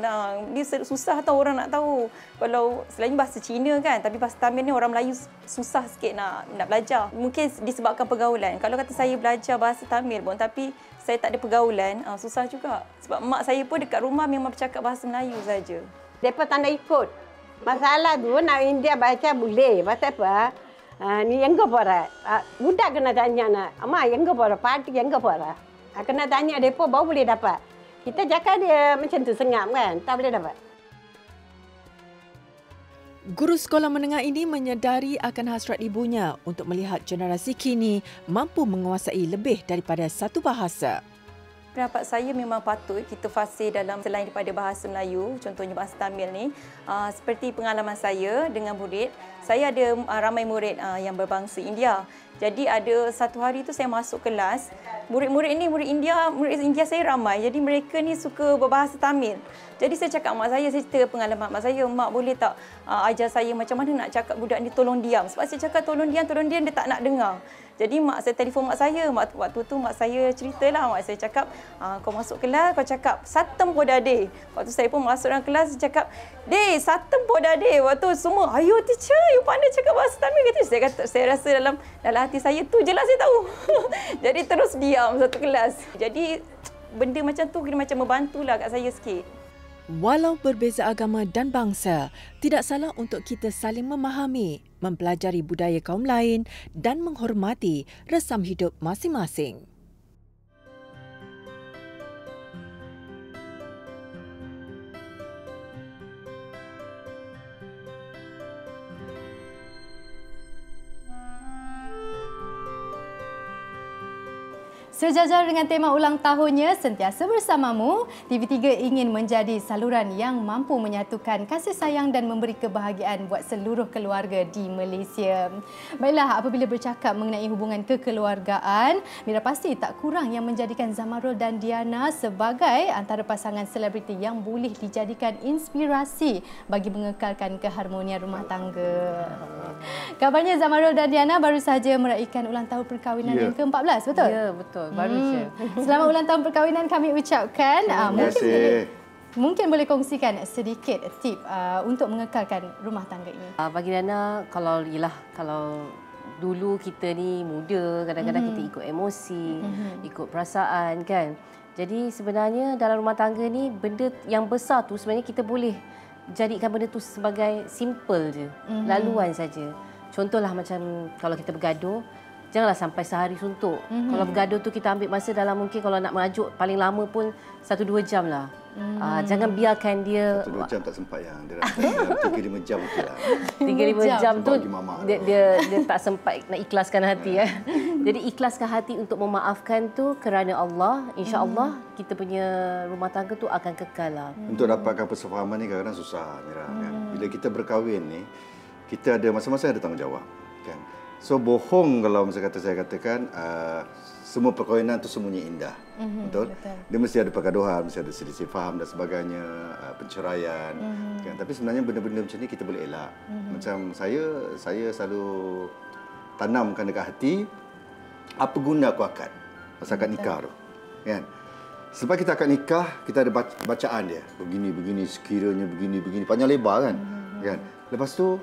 Ni susah tau orang nak tahu. Kalau selain bahasa Cina kan, tapi bahasa Tamil ni orang Melayu susah sikit nak belajar. Mungkin disebabkan pergaulan. Kalau kata saya belajar bahasa Tamil pun tapi saya tak ada pergaulan, susah juga. Sebab mak saya pun dekat rumah memang bercakap bahasa Melayu saja. Depa tak nak ikut. Masalah tu nak India baca boleh. Pasal apa? Ni எங்க போற? Budak kena tanya nak. Amma எங்க போற? Parti எங்க போற? Kena tanya depa baru boleh dapat. Kita cakap dia macam tu sengap kan? Tak boleh dapat. Guru sekolah menengah ini menyedari akan hasrat ibunya untuk melihat generasi kini mampu menguasai lebih daripada satu bahasa. Pendapat saya memang patut kita fasih dalam selain daripada bahasa Melayu, contohnya bahasa Tamil ni. Seperti pengalaman saya dengan murid, saya ada ramai murid yang berbangsa India. Jadi ada satu hari tu saya masuk kelas, murid-murid ni murid India saya ramai. Jadi mereka ni suka berbahasa Tamil. Jadi saya cakap mak saya cerita pengalaman mak saya, mak boleh tak ajar saya macam mana nak cakap budak ni tolong diam. Sebab saya cakap tolong diam dia tak nak dengar. Jadi mak saya telefon mak saya, waktu tu mak saya ceritalah, mak saya cakap kau masuk kelas kau cakap satem podade. Waktu saya pun masuk dalam kelas saya cakap, "Deh, satem podade." Waktu semua, "Ayo teacher, you pandai cakap bahasa Tamil ke?" Saya rasa dalam hati saya tu jelas saya tahu. Jadi terus diam satu kelas. Jadi benda macam tu kena macam membantulah kat saya sikit. Walau berbeza agama dan bangsa, tidak salah untuk kita saling memahami, mempelajari budaya kaum lain dan menghormati resam hidup masing-masing. Sejajar dengan tema ulang tahunnya Sentiasa Bersamamu, TV3 ingin menjadi saluran yang mampu menyatukan kasih sayang dan memberi kebahagiaan buat seluruh keluarga di Malaysia. Baiklah, apabila bercakap mengenai hubungan kekeluargaan, Mira pasti tak kurang yang menjadikan Zamarul dan Diana sebagai antara pasangan selebriti yang boleh dijadikan inspirasi bagi mengekalkan keharmonian rumah tangga. Kabarnya Zamarul dan Diana baru saja meraihkan ulang tahun perkahwinan yang ke-14, betul? Ya, betul. Baru je. Selamat ulang tahun perkahwinan kami ucapkan. Terima kasih. Mungkin boleh kongsikan sedikit tip untuk mengekalkan rumah tangga ini. Bagi Diana, kalau dulu kita ni muda, kadang-kadang kita ikut emosi, ikut perasaan kan. Jadi sebenarnya dalam rumah tangga ni benda yang besar tu sebenarnya kita boleh jadikan benda tu sebagai simple je, laluan saja. Contohlah macam kalau kita bergaduh, janganlah sampai sehari suntuk. Kalau bergaduh tu kita ambil masa dalam mungkin kalau nak merajuk paling lama pun 1-2 jam lah. Jangan biarkan dia 1-2 jam tak sempat yang dia rasa 3-5 jam okey lah. 3-5 jam tu dia tak sempat nak ikhlaskan hati Jadi ikhlaskan hati untuk memaafkan tu kerana Allah, insya-Allah kita punya rumah tangga tu akan kekal lah. Untuk dapatkan persefahaman ni kadang-kadang susah, Mira, kan. Bila kita berkahwin ni, kita ada masing-masing ada tanggungjawab, kan. So bohong kalau saya katakan semua perkahwinan tu semuanya indah. Betul? Dia mesti ada pergaduhan, mesti ada selisih faham dan sebagainya, penceraian. Kan? Tapi sebenarnya benda-benda macam ni kita boleh elak. Macam saya selalu tanamkan dekat hati, apa guna aku akad masa akad nikah tu. Kan? Selepas kita akad nikah, kita ada bacaan dia. Begini, sekiranya begini, panjang lebar kan. Kan? Lepas tu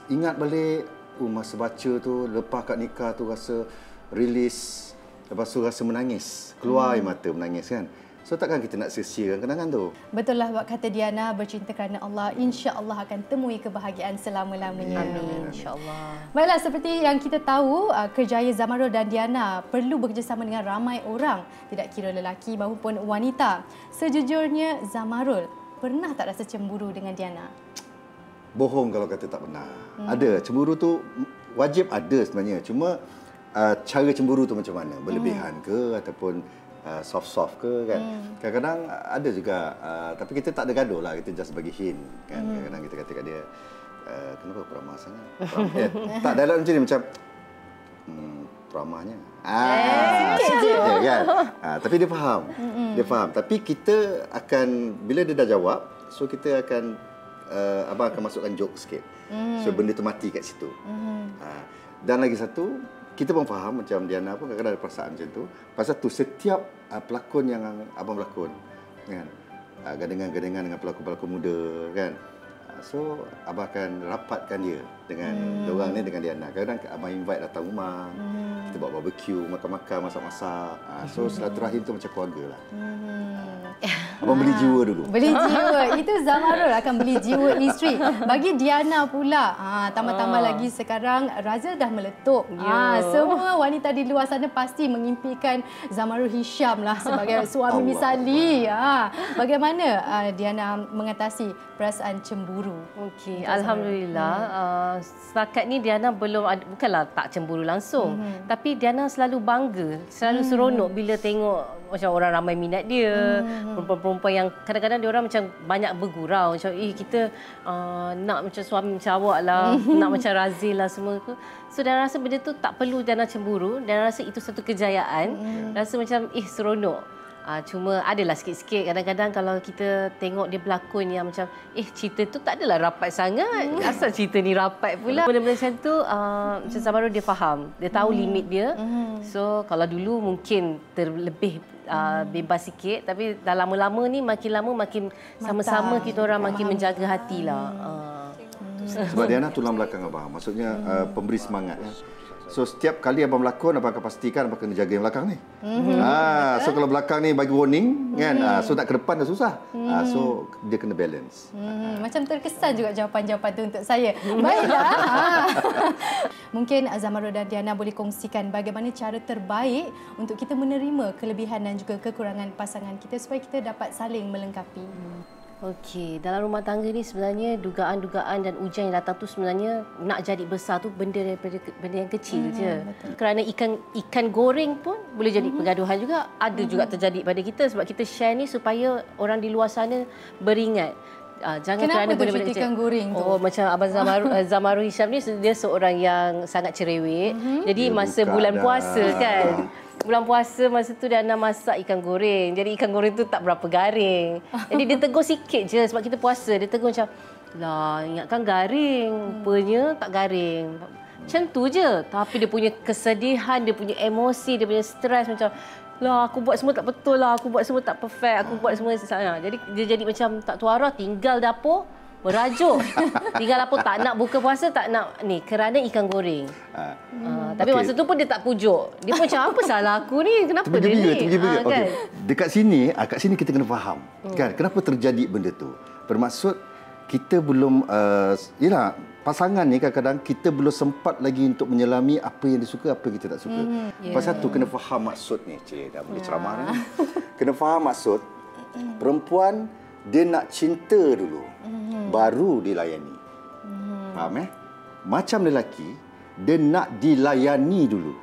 ingat balik masa baca tu, lepas akad nikah tu rasa release, lepas tu rasa menangis, keluar air mata menangis kan. So takkan kita nak sia-siakan kenangan tu. Betul lah kata Diana, bercinta kerana Allah, insya-Allah akan temui kebahagiaan selama-lamanya. Amin, insya-Allah. Baiklah, seperti yang kita tahu, kerjaya Zamarul dan Diana perlu bekerjasama dengan ramai orang, tidak kira lelaki maupun wanita. Sejujurnya Zamarul pernah tak rasa cemburu dengan Diana? Bohong kalau kata tak pernah. Ada, cemburu tu wajib ada sebenarnya. Cuma cara cemburu tu macam mana? Berlebihan ke ataupun soft-soft ke kan? Kadang-kadang ada juga, tapi kita tak ada gaduh lah. Kita just bagi hint kan. Kadang-kadang kita kata kat dia, kenapa peramah sangat? Tak, dialog macam ni macam peramahnya. Kan? Tapi dia faham. Dia faham. Tapi kita akan, bila dia dah jawab, so kita akan abang akan masukkan joke sikit. So benda tu mati kat situ. Dan lagi satu, kita pun faham macam Diana pun kadang-kadang ada perasaan macam tu. Pasal tu setiap pelakon yang abang berlakon kan, gadengan-gadengan dengan pelakon-pelakon muda kan. So abang akan rapatkan dia dengan diorang ni dengan Diana. Kadang-kadang abang invite datang rumah. Kita buat barbecue, makan-makan, masak-masak. So silaturahim tu macam keluarga lah. Abang beli jiwa dulu. Beli jiwa. Itu Zamarul akan beli jiwa isteri. Bagi Diana pula, tambah-tambah lagi sekarang Razil dah meletup. Semua wanita di luar sana pasti mengimpikan Zamarul Hisham lah sebagai suami misali. Bagaimana Diana mengatasi perasaan cemburu? Okey, alhamdulillah. Setakat ni Diana belum ada, bukanlah tak cemburu langsung, tapi Diana selalu bangga, selalu seronok bila tengok macam orang ramai minat dia, perempuan-perempuan yang kadang-kadang dia orang macam banyak bergurau macam kita nak macam suami macam awak lah, nak macam Razil lah semua tu. So Diana rasa benda tu tak perlu Diana cemburu, Diana rasa itu satu kejayaan, rasa macam seronok. Cuma adalah sikit-sikit kadang-kadang kalau kita tengok dia berlakon yang macam cerita tu tak adalah rapat sangat, asal cerita ni rapat pula. Benda-benda macam tu macam Zamarul dia faham, dia tahu limit dia. So kalau dulu mungkin terlebih bebas sikit, tapi dah lama-lama ni makin lama makin sama-sama kita orang makin menjaga hatilah. Sebab Diana tulang belakang abang, maksudnya pemberi semangat ya. So setiap kali abang berlakon, abang akan pastikan abang kena jaga yang belakang ni. So kalau belakang ni bagi warning kan, so nak ke depan dah susah. So dia kena balance. Macam terkesan juga jawapan-jawapan tu untuk saya. Baiklah. Mungkin Zamarul dan Diana boleh kongsikan bagaimana cara terbaik untuk kita menerima kelebihan dan juga kekurangan pasangan kita supaya kita dapat saling melengkapi. Okey, dalam rumah tangga ni sebenarnya dugaan-dugaan dan ujian yang datang tu sebenarnya nak jadi besar tu benda daripada benda yang kecil je. Betul. Kerana ikan goreng pun boleh jadi pergaduhan juga. Ada juga terjadi pada kita sebab kita share ni supaya orang di luar sana beringat. Jangan Kenapa kerana benda-benda ikan goreng tu? Oh, macam Abang Zamaru Hisham ni dia seorang yang sangat cerewet. Jadi masa bulan puasa kan. Bulan puasa masa tu Diana masak ikan goreng. Jadi ikan goreng tu tak berapa garing. Jadi dia tegur sikit je sebab kita puasa. Dia tegur macam, lah ingatkan garing. Rupanya tak garing. Macam tu je. Tapi dia punya kesedihan, dia punya emosi, dia punya stres macam, lah aku buat semua tak betul lah. Aku buat semua tak perfect. Aku buat semua salah. Jadi dia jadi macam tak tuara, tinggal dapur. Berajuk. Tinggal apa tak nak buka puasa, tak nak ni kerana ikan goreng. Tapi masa tu pun dia tak pujuk. Dia pun macam apa salah aku ni? Kenapa dia ni? Kan? Dekat sini, kat sini kita kena faham. Kan? Kenapa terjadi benda tu? Bermaksud kita belum yalah, pasangan ni kadang-kadang kita belum sempat lagi untuk menyelami apa yang dia suka, apa yang kita tak suka. Pasal tu kena faham maksud ni. Cik, dah boleh ceramah ni. Kena faham maksud. Perempuan dia nak cinta dulu. Baru dilayani. Faham Macam lelaki, dia nak dilayani dulu.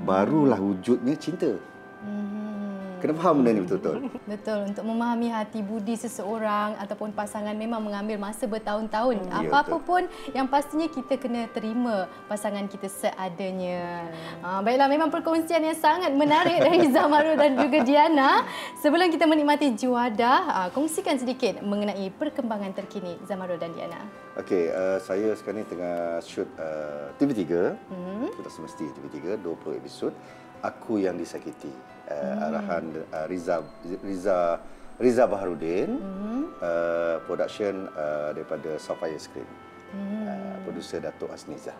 Barulah wujudnya cinta. Kena faham benda ni betul-betul. Betul. Untuk memahami hati budi seseorang ataupun pasangan memang mengambil masa bertahun-tahun. Apa-apa pun yang pastinya kita kena terima pasangan kita seadanya. Baiklah, memang perkongsian yang sangat menarik dari Zamaru dan juga Diana. Sebelum kita menikmati juadah, kongsikan sedikit mengenai perkembangan terkini Zamaru dan Diana. Okey, saya sekarang ni tengah shoot TV3. Tak semesti TV3, 20 episod. Aku yang disakiti. Arahan Riza Baharudin, production daripada Sapphire Screen, producer Datuk Asniza.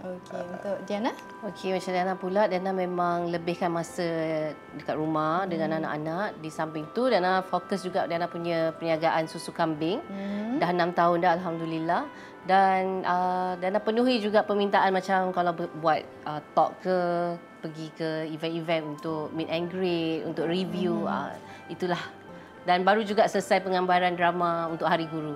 Okey, untuk Diana? Okey, macam Diana pula, Diana memang lebihkan masa dekat rumah dengan anak-anak. Di samping tu, Diana fokus juga Diana punya perniagaan susu kambing. Dah 6 tahun dah, Alhamdulillah. Dan Diana penuhi juga permintaan macam kalau buat talk ke, pergi ke event-event untuk meet and greet, untuk review. Itulah. Dan baru juga selesai penggambaran drama untuk Hari Guru.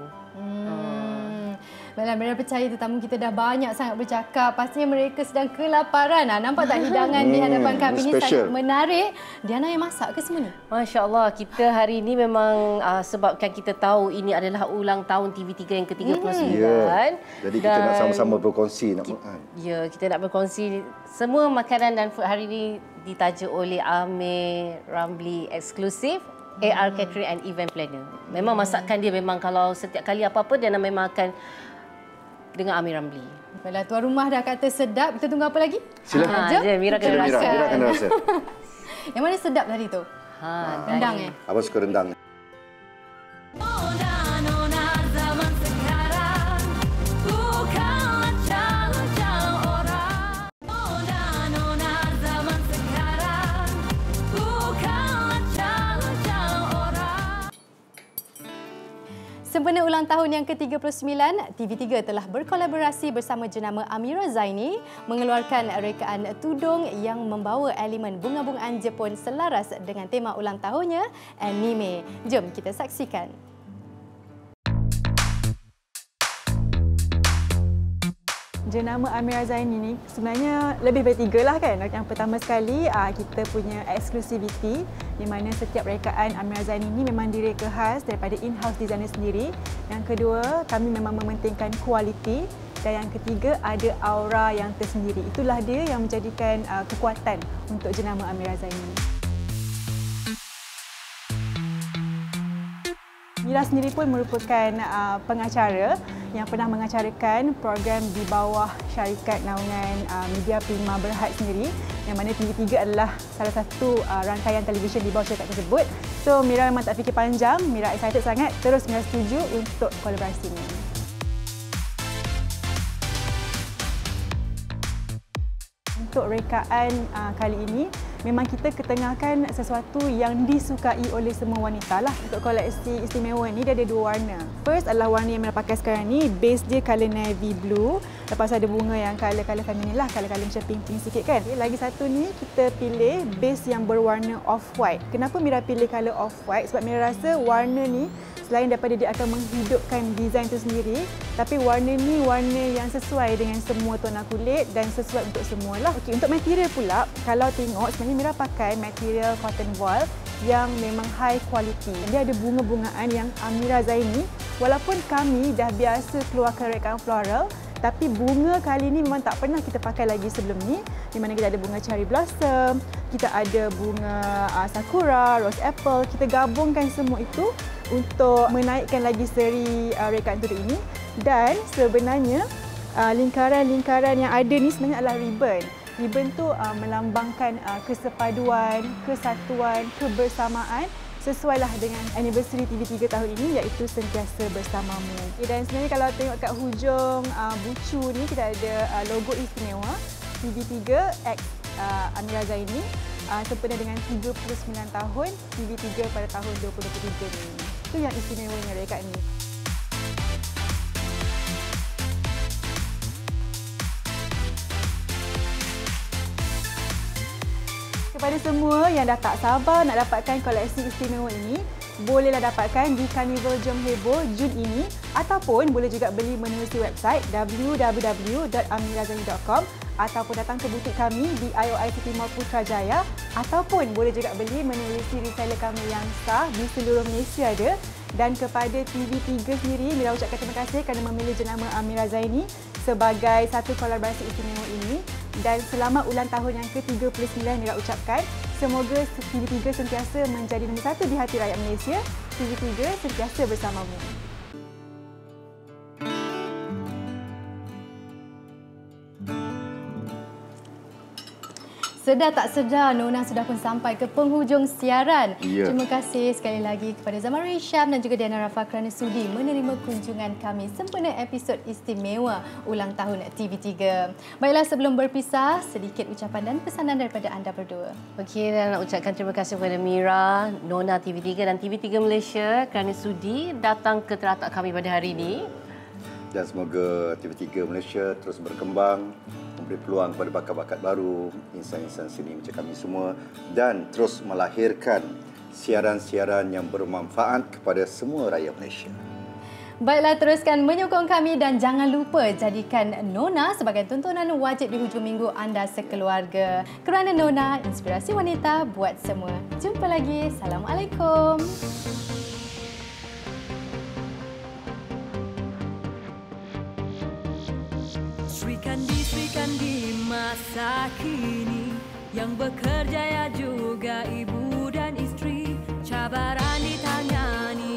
Baiklah, Mira percaya tetamu kita dah banyak sangat bercakap. Pastinya mereka sedang kelaparan. Nampak tak hidangan di hadapan kami ni sangat menarik. Diana yang masak ke semua ni? Masya Allah, kita hari ini memang sebabkan kita tahu ini adalah ulang tahun TV3 yang ke-39. Jadi kita nak sama-sama berkongsi. Ya, kita nak berkongsi semua makanan dan food hari ini ditaja oleh Amir Ramli eksklusif. AR Catering and Event Planner. Memang masakan dia memang kalau setiap kali apa-apa dia memang akan dengan Amir Ramli. Baiklah, tuan rumah dah kata sedap. Kita tunggu apa lagi? Silakan. Mira kena rasa. Mira kena rasa. Yang mana sedap tadi tu? Rendang Abang suka rendang. Sempena ulang tahun yang ke-39, TV3 telah berkolaborasi bersama jenama Amira Zaini mengeluarkan rekaan tudung yang membawa elemen bunga-bungaan Jepun selaras dengan tema ulang tahunnya, anime. Jom kita saksikan. Jenama Amira Zaini ni sebenarnya lebih dari 3 lah kan. Yang pertama sekali kita punya exclusivity di mana setiap rekaan Amira Zaini ni memang direka khas daripada in-house designer sendiri. Yang kedua, kami memang mementingkan kualiti. Dan yang ketiga, ada aura yang tersendiri. Itulah dia yang menjadikan kekuatan untuk jenama Amira Zaini. Mira sendiri pun merupakan pengacara yang pernah mengacarakan program di bawah syarikat naungan media Prima Berhad sendiri, yang mana TV3 adalah salah satu rangkaian televisyen di bawah syarikat tersebut. So Mira memang tak fikir panjang, Mira excited sangat, terus Mira setuju untuk kolaborasi ini. Untuk rekaan kali ini, memang kita ketengahkan sesuatu yang disukai oleh semua wanita lah. Untuk koleksi istimewa ni dia ada 2 warna. First adalah warna yang Mira pakai sekarang ni, base dia colour navy blue. Lepas ada bunga yang colour-colour feminin lah, colour-colour macam pink-pink sikit kan. Lagi satu ni kita pilih base yang berwarna off-white. Kenapa Mira pilih colour off-white? Sebab Mira rasa warna ni selain daripada dia akan menghidupkan desain itu sendiri, tapi warna ni warna yang sesuai dengan semua tona kulit dan sesuai untuk semualah. Okey, untuk material pula, kalau tengok sebenarnya Mira pakai material cotton voile yang memang high quality. Dia ada bunga-bungaan yang Amira Zaini, walaupun kami dah biasa keluarkan rekaan floral, tapi bunga kali ni memang tak pernah kita pakai lagi sebelum ni. Di mana kita ada bunga cherry blossom, kita ada bunga sakura, rose apple. Kita gabungkan semua itu untuk menaikkan lagi seri rekaan tudung ini. Dan sebenarnya lingkaran-lingkaran yang ada ni sebenarnya adalah ribbon. Ribbon tu melambangkan kesepaduan, kesatuan, kebersamaan sesuailah dengan anniversary TV3 tahun ini, iaitu Sentiasa Bersamamu. Dan sebenarnya kalau tengok kat hujung bucu ni, kita ada logo istimewa TV3 X Amira Zaini sempena dengan 39 tahun TV3 pada tahun 2023 ni. Itu yang istimewanya rekaan ni. Kepada semua yang dah tak sabar nak dapatkan koleksi istimewa ini, bolehlah dapatkan di Carnival Jom Heboh Jun ini, ataupun boleh juga beli menerusi website www.amirazani.com, ataupun datang ke butik kami di IOI City Mall Putrajaya, ataupun boleh juga beli menerusi reseller kami yang sah di seluruh Malaysia ada. Dan kepada TV3 sendiri, Mira ucapkan terima kasih kerana memilih jenama Amira Zaini sebagai satu kolaborasi istimewa ini. Dan selamat ulang tahun yang ke-39 Mira ucapkan. Semoga TV3 sentiasa menjadi nombor satu di hati rakyat Malaysia. TV3 sentiasa bersamamu. Sedar tak sedar, Nona sudah pun sampai ke penghujung siaran. Ya. Terima kasih sekali lagi kepada Zaman Risham dan juga Diana Rafa kerana sudi menerima kunjungan kami sempena episod istimewa ulang tahun TV3. Baiklah, sebelum berpisah, sedikit ucapan dan pesanan daripada anda berdua. Okey, dan nak ucapkan terima kasih kepada Mira, Nona TV3 dan TV3 Malaysia kerana sudi datang ke teratak kami pada hari ini. Dan semoga TV3 Malaysia terus berkembang, memberi peluang kepada bakat-bakat baru, insan-insan seni macam kami semua, dan terus melahirkan siaran-siaran yang bermanfaat kepada semua rakyat Malaysia. Baiklah, teruskan menyokong kami dan jangan lupa jadikan Nona sebagai tontonan wajib di hujung minggu anda sekeluarga. Kerana Nona, inspirasi wanita buat semua. Jumpa lagi. Assalamualaikum. Sri Kandi masa kini yang bekerja ya juga ibu dan istri, cabaran ditangani